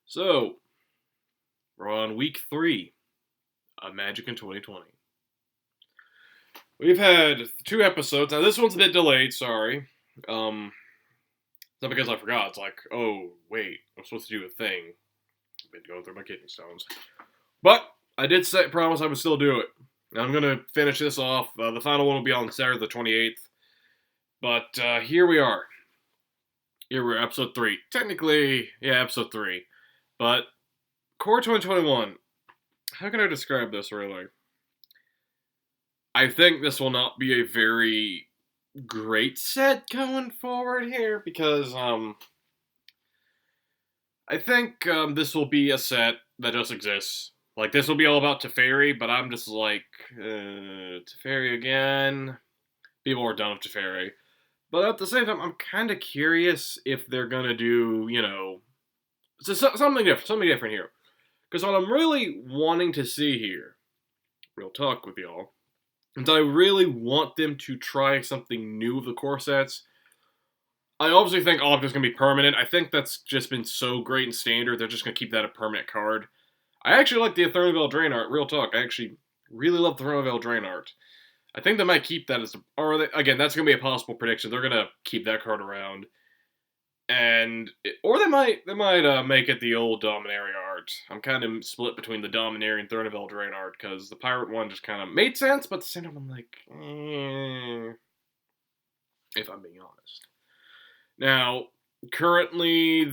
So, we're on week 3 of Magic in 2020. We've had 2 episodes. Now, this one's a bit delayed, sorry. It's not because I forgot. It's like, oh, wait, I'm supposed to do a thing. I've been going through my kidney stones. But I did promise I would still do it. Now, I'm going to finish this off. The final one will be on Saturday the 28th. But here we are. Here we're episode 3. Technically, yeah, episode 3. But Core 2021. How can I describe this, really? I think this will not be a very great set going forward here because I think this will be a set that just exists. Like, this will be all about Teferi, but I'm just like, Teferi again. People are done with Teferi. But at the same time, I'm kind of curious if they're going to do, something different here. Because what I'm really wanting to see here, real talk with y'all, is I really want them to try something new with the core sets. I obviously think Optic's going to be permanent. I think that's just been so great in Standard, they're just going to keep that a permanent card. I actually like the Eternal Veil Drain art, real talk. I actually really love the Eternal Veil Drain art. I think they might keep that as the... again, that's going to be a possible prediction. They're going to keep that card around. Or they might make it the old Dominaria art. I'm kind of split between the Dominaria and Eternal Veil Drain art, because the Pirate one just kind of made sense, but at the same time I'm like, if I'm being honest. Now, currently,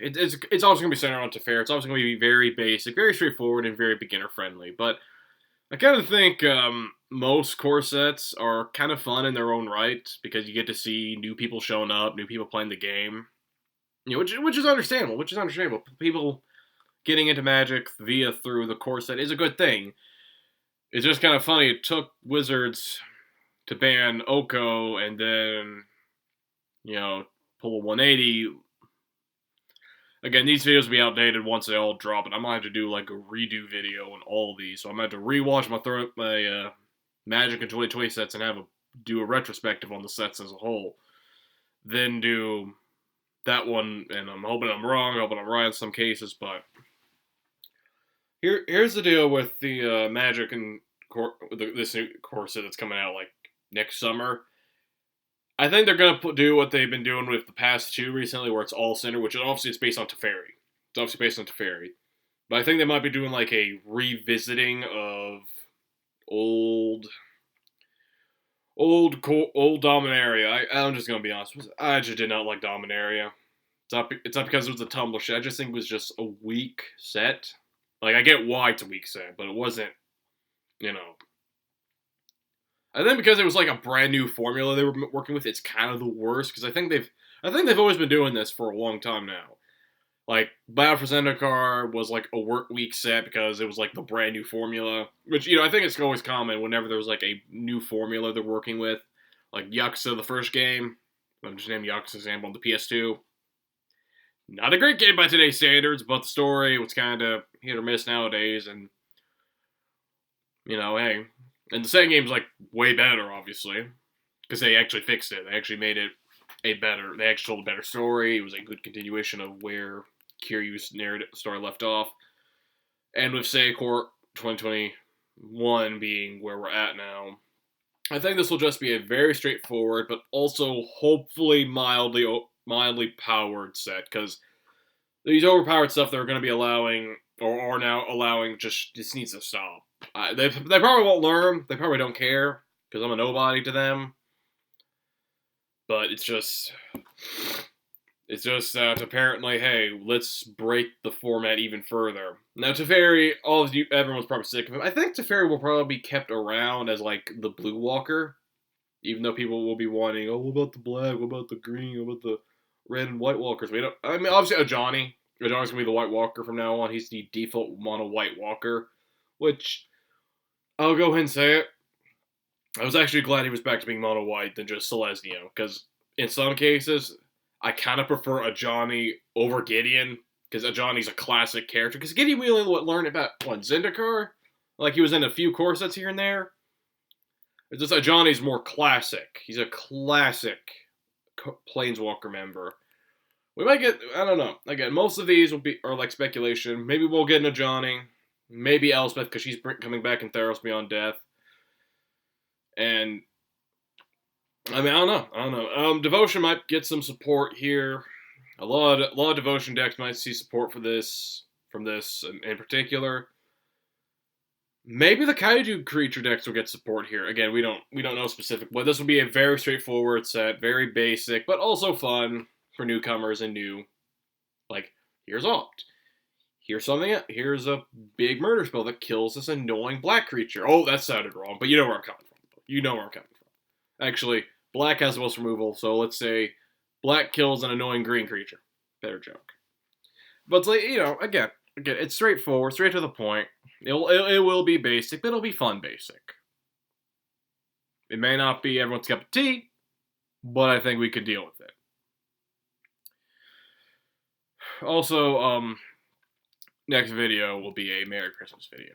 it's also going to be centered on Teferi. It's also going to be very basic, very straightforward, and very beginner-friendly. But I kind of think most core sets are kind of fun in their own right, because you get to see new people showing up, new people playing the game, which is understandable. People getting into Magic through the core set is a good thing. It's just kind of funny. It took Wizards to ban Oko and then, pull a 180. Again, these videos will be outdated once they all drop, and I might have to do like a redo video on all of these. So I might have to rewatch my Magic in 2020 sets and do a retrospective on the sets as a whole. Then do that one, and I'm hoping I'm wrong, hoping I'm right in some cases, but here's the deal with the Magic and this new core set that's coming out like next summer. I think they're going to do what they've been doing with the past 2 recently, where it's all center, which obviously it's based on Teferi. But I think they might be doing like a revisiting of old Dominaria. I'm just going to be honest. I just did not like Dominaria. It's not because it was a Tumblr shit. I just think it was just a weak set. Like, I get why it's a weak set, but it wasn't, I think because it was like a brand new formula they were working with, it's kind of the worst. Because I think they've always been doing this for a long time now. Like, Battle for Zendikar was like a work week set because it was like the brand new formula. Which, I think it's always common whenever there's like a new formula they're working with. Like Yakuza, the first game. I'm just naming Yakuza example on the PS2. Not a great game by today's standards, but the story was kind of hit or miss nowadays. And, hey. And the second game's like way better, obviously, because they actually fixed it. They actually made it they actually told a better story. It was a good continuation of where Kiryu's narrative story left off. And with, say, Core 2021 being where we're at now, I think this will just be a very straightforward, but also hopefully mildly powered set, because these overpowered stuff they're going to be allowing, or are now allowing, just needs to stop. They probably won't learn. They probably don't care, because I'm a nobody to them. But it's just that apparently, hey, let's break the format even further. Now, Teferi, everyone's probably sick of him. I think Teferi will probably be kept around as like the Blue Walker, even though people will be wanting, what about the black? What about the green? What about the red and white walkers? Obviously, Ajani. Ajani's gonna be the White Walker from now on. He's the default mono White Walker, which I'll go ahead and say it. I was actually glad he was back to being mono white than just Selesnya, because in some cases, I kind of prefer Ajani over Gideon, because Ajani's a classic character. Because Gideon, we only learned about, Zendikar? Like, he was in a few core sets here and there. It's just Ajani's more classic. He's a classic Planeswalker member. We might get, I don't know. Again, most of these are like speculation. Maybe we'll get Najani. Maybe Elspeth, because she's coming back in Theros Beyond Death. And, I mean, I don't know. Devotion might get some support here. A lot of Devotion decks might see support from this in particular. Maybe the Kaiju creature decks will get support here. Again, we don't know specific, but this will be a very straightforward set, very basic, but also fun for newcomers and new. Like, here's Opt. Here's something. Here's a big murder spell that kills this annoying black creature. Oh, that sounded wrong, but you know where I'm coming from. You know where I'm coming from. Actually, black has the most removal, so let's say black kills an annoying green creature. Better joke. But it's like, again, it's straightforward, straight to the point. It will be basic, but it'll be fun basic. It may not be everyone's cup of tea, but I think we could deal with it. Also, next video will be a Merry Christmas video.